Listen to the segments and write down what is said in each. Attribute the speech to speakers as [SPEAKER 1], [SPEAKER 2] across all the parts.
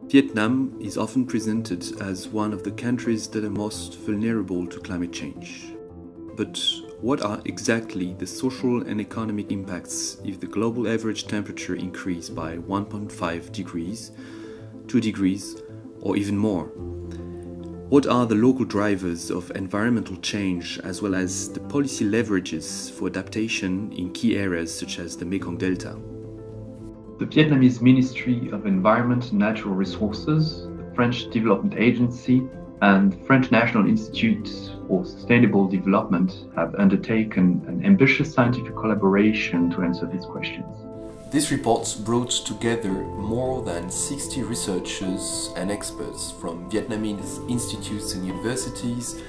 [SPEAKER 1] Vietnam is often presented as one of the countries that are most vulnerable to climate change. But what are exactly the social and economic impacts if the global average temperature increased by 1.5 degrees, 2 degrees, or even more? What are the local drivers of environmental change as well as the policy leverages for adaptation in key areas such as the Mekong Delta?
[SPEAKER 2] The Vietnamese Ministry of Environment and Natural Resources, the French Development Agency, and the French National Institute for Sustainable Development have undertaken an ambitious scientific collaboration to answer these questions.
[SPEAKER 1] This report brought together more than 60 researchers and experts from Vietnamese institutes and universities,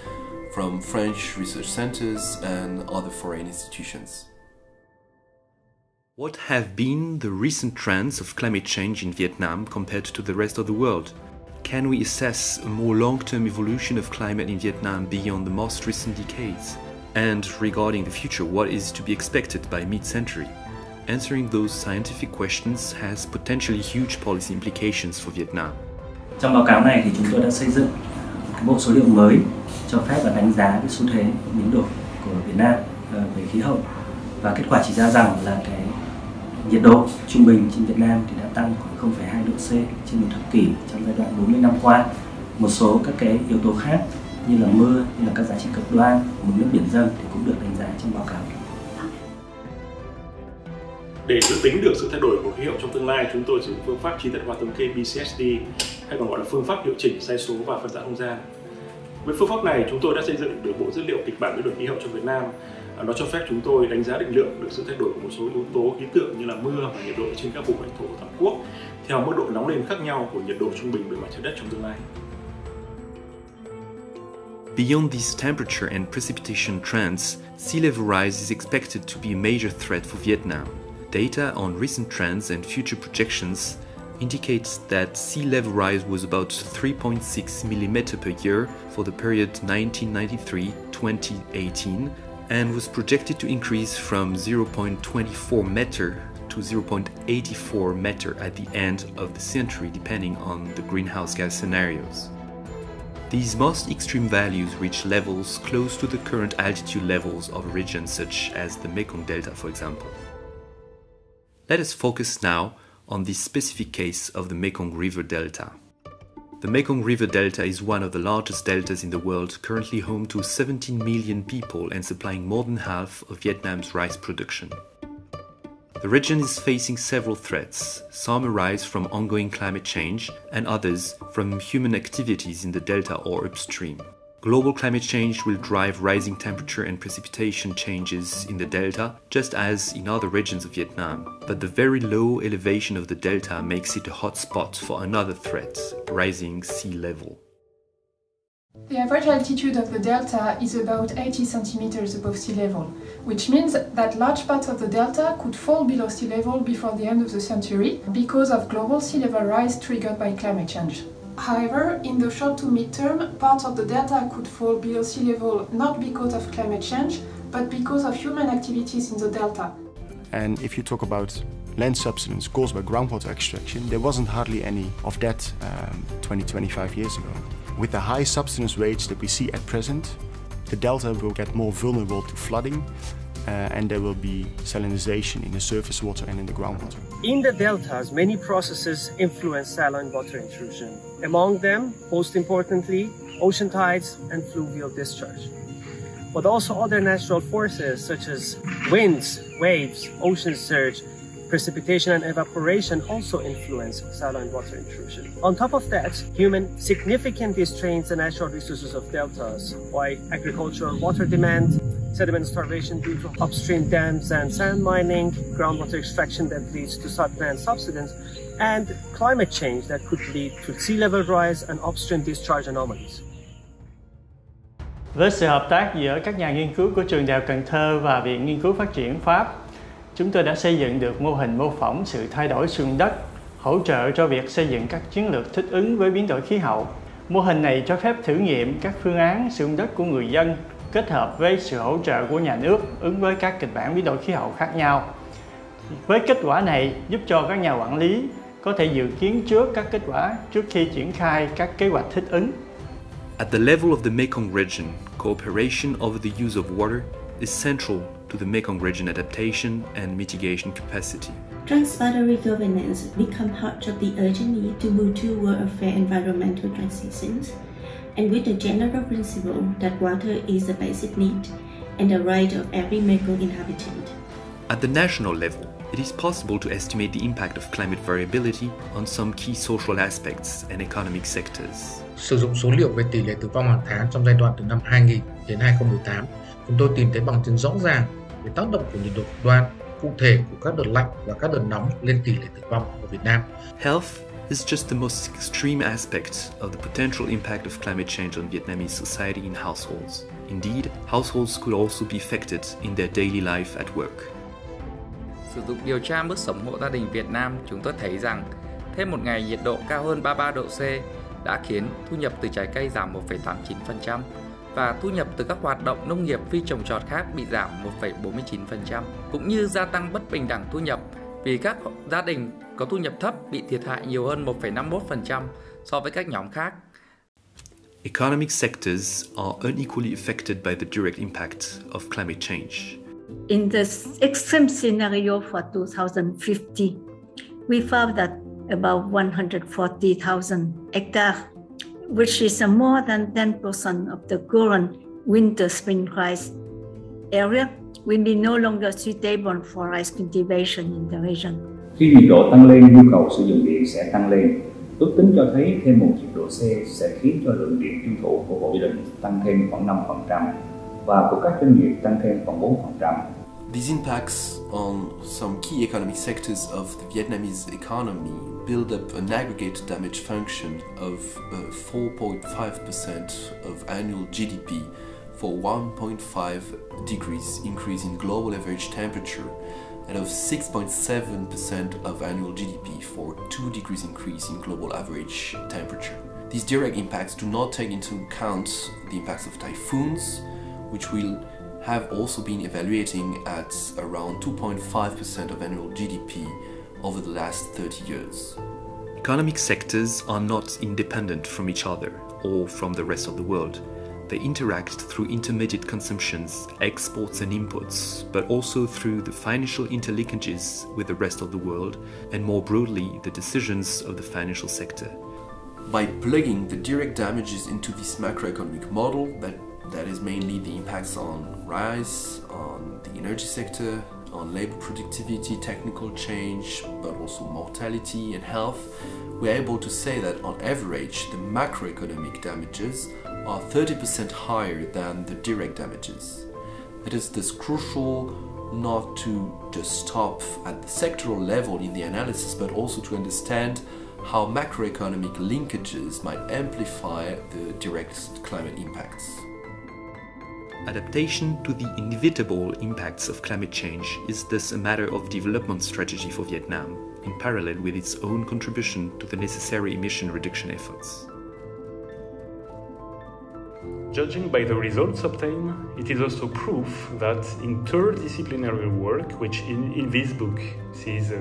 [SPEAKER 1] from French research centers and other foreign institutions. What have been the recent trends of climate change in Vietnam compared to the rest of the world? Can we assess a more long-term evolution of climate in Vietnam beyond the most recent decades? And regarding the future, what is to be expected by mid-century? Answering those scientific questions has potentially huge policy implications for Vietnam.
[SPEAKER 3] Trong báo cáo này thì chúng tôi đã xây dựng bộ số liệu mới cho phép và đánh giá cái xu thế biến đổi của Việt Nam về khí hậu, và kết quả chỉ ra rằng là cái nhiệt độ trung bình trên Việt Nam thì đã tăng khoảng 0,2 độ C trên một thập kỷ trong giai đoạn 40 năm qua. Một số các cái yếu tố khác như là mưa, như là các giá trị cực đoan, mực nước biển dâng thì cũng được đánh giá trong báo cáo.
[SPEAKER 4] Để dự tính được sự thay đổi của khí hậu trong tương lai, chúng tôi sử dụng phương pháp chi tiết hóa thống kê BCSD, hay còn gọi là phương pháp hiệu chỉnh sai số và phân dạng không gian. Với phương pháp này, chúng tôi đã xây dựng được bộ dữ liệu kịch bản biến đổi khí hậu cho Việt Nam. Nó cho phép chúng tôi đánh giá định lượng được sự thay đổi của một số yếu tố khí tượng như là mưa và nhiệt độ trên các vùng lãnh thổ của toàn quốc theo mức độ nóng lên khác nhau của nhiệt độ trung bình bề mặt trái đất trong tương lai.
[SPEAKER 1] Beyond these temperature and precipitation trends, sea level rise is expected to be a major threat for Vietnam. Data on recent trends and future projections indicates that sea level rise was about 3.6 mm per year for the period 1993-2018 and was projected to increase from 0.24 meter to 0.84 meter at the end of the century, depending on the greenhouse gas scenarios. These most extreme values reach levels close to the current altitude levels of regions such as the Mekong Delta, for example. Let us focus now on this specific case of the Mekong River Delta. The Mekong River Delta is one of the largest deltas in the world, currently home to 17 million people and supplying more than half of Vietnam's rice production. The region is facing several threats. Some arise from ongoing climate change and others from human activities in the delta or upstream. Global climate change will drive rising temperature and precipitation changes in the delta, just as in other regions of Vietnam. But the very low elevation of the delta makes it a hot spot for another threat, rising sea level.
[SPEAKER 5] The average altitude of the delta is about 80 centimeters above sea level, which means that large parts of the delta could fall below sea level before the end of the century because of global sea level rise triggered by climate change. However, in the short to mid-term, parts of the delta could fall below sea level not because of climate change, but because of human activities in the delta.
[SPEAKER 6] And if you talk about land subsidence caused by groundwater extraction, there wasn't hardly any of that 20-25 years ago. With the high subsidence rates that we see at present, the delta will get more vulnerable to flooding, and there will be salinization in the surface water and in the groundwater.
[SPEAKER 7] In the deltas, many processes influence saline water intrusion. Among them, most importantly, ocean tides and fluvial discharge. But also other natural forces such as winds, waves, ocean surge, precipitation and evaporation also influence saline water intrusion. On top of that, human significantly strains the natural resources of deltas by agricultural water demand, sediment starvation due to upstream dams and sand mining, groundwater extraction that leads to land subsidence, and climate change that could lead to sea level rise and upstream discharge anomalies.
[SPEAKER 8] Với sự hợp tác giữa các nhà nghiên cứu của Trường Đại học Cần Thơ và Viện Nghiên cứu Phát triển Pháp, chúng tôi đã xây dựng được mô hình mô phỏng sự thay đổi sử dụng đất, hỗ trợ cho việc xây dựng các chiến lược thích ứng với biến đổi khí hậu. Mô hình này cho phép thử nghiệm các phương án sử dụng đất của người dân kết hợp với sự hỗ trợ của nhà nước ứng với các kịch bản biến đổi khí hậu khác nhau. Với kết quả này giúp cho các nhà quản lý có thể dự kiến trước các kết quả trước khi triển khai các kế hoạch thích ứng.
[SPEAKER 1] At the level of the Mekong region, cooperation over the use of water is central to the Mekong region adaptation and mitigation capacity.
[SPEAKER 9] Transboundary governance become part of the urgent need to move toward a fair environmental transitions, and with the general principle that water is a basic need and a right of every Mekong inhabitant.
[SPEAKER 1] At the national level, it is possible to estimate the impact of climate variability on some key social aspects and economic sectors.
[SPEAKER 10] Sử dụng số liệu về tỷ lệ tử vong hàng tháng trong giai đoạn từ năm 2000 đến 2018, chúng tôi tìm thấy bằng chứng rõ ràng về tác động của nhiệt độ cực đoan cụ thể của các đợt lạnh và các đợt nóng lên tỷ lệ tử vong ở Việt Nam.
[SPEAKER 1] Health is just the most extreme aspect of the potential impact of climate change on Vietnamese society and households. Indeed, households could also be affected in their daily life at work.
[SPEAKER 11] Sử dụng điều tra mức sống hộ gia đình Việt Nam, chúng tôi thấy rằng thêm một ngày nhiệt độ cao hơn 33 độ C đã khiến thu nhập từ trái cây giảm 1,89% và thu nhập từ các hoạt động nông nghiệp phi trồng trọt khác bị giảm 1,49%, cũng như gia tăng bất bình đẳng thu nhập vì các gia đình có thu nhập thấp bị thiệt hại nhiều hơn 1,51% so với các nhóm khác.
[SPEAKER 1] Economic sectors are unequally affected by the direct impact of climate change.
[SPEAKER 12] In the extreme scenario for 2050, we found that about 140,000 hectares, which is more than 10% of the current winter-spring rice area, will be no longer suitable for rice cultivation in the region.
[SPEAKER 13] Khi nhiệt độ tăng lên, nhu cầu sử dụng điện sẽ tăng lên. Ước tính cho thấy thêm 1 triệu độ C sẽ khiến cho lượng điện tiêu thụ của hộ gia đình tăng thêm khoảng 5% và của các doanh nghiệp tăng thêm khoảng 4%.
[SPEAKER 14] These impacts on some key economic sectors of the Vietnamese economy build up an aggregate damage function of 4.5% of annual GDP for 1.5 degrees increase in global average temperature and of 6.7% of annual GDP for 2 degrees increase in global average temperature. These direct impacts do not take into account the impacts of typhoons, which will have also been evaluating at around 2.5% of annual GDP over the last 30 years.
[SPEAKER 1] Economic sectors are not independent from each other or from the rest of the world. They interact through intermediate consumptions, exports and inputs, but also through the financial interlinkages with the rest of the world and more broadly the decisions of the financial sector.
[SPEAKER 14] By plugging the direct damages into this macroeconomic model that is mainly the impacts on rice, on the energy sector, on labor productivity, technical change, but also mortality and health, we're able to say that on average the macroeconomic damages are 30% higher than the direct damages. It is thus crucial not to just stop at the sectoral level in the analysis, but also to understand how macroeconomic linkages might amplify the direct climate impacts.
[SPEAKER 1] Adaptation to the inevitable impacts of climate change is thus a matter of development strategy for Vietnam, in parallel with its own contribution to the necessary emission reduction efforts.
[SPEAKER 4] Judging by the results obtained, it is also proof that interdisciplinary work, which in this book sees,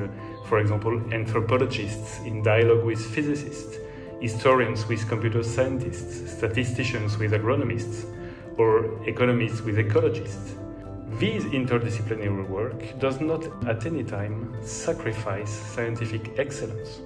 [SPEAKER 4] for example, anthropologists in dialogue with physicists, historians with computer scientists, statisticians with agronomists, or economists with ecologists. This interdisciplinary work does not at any time sacrifice scientific excellence.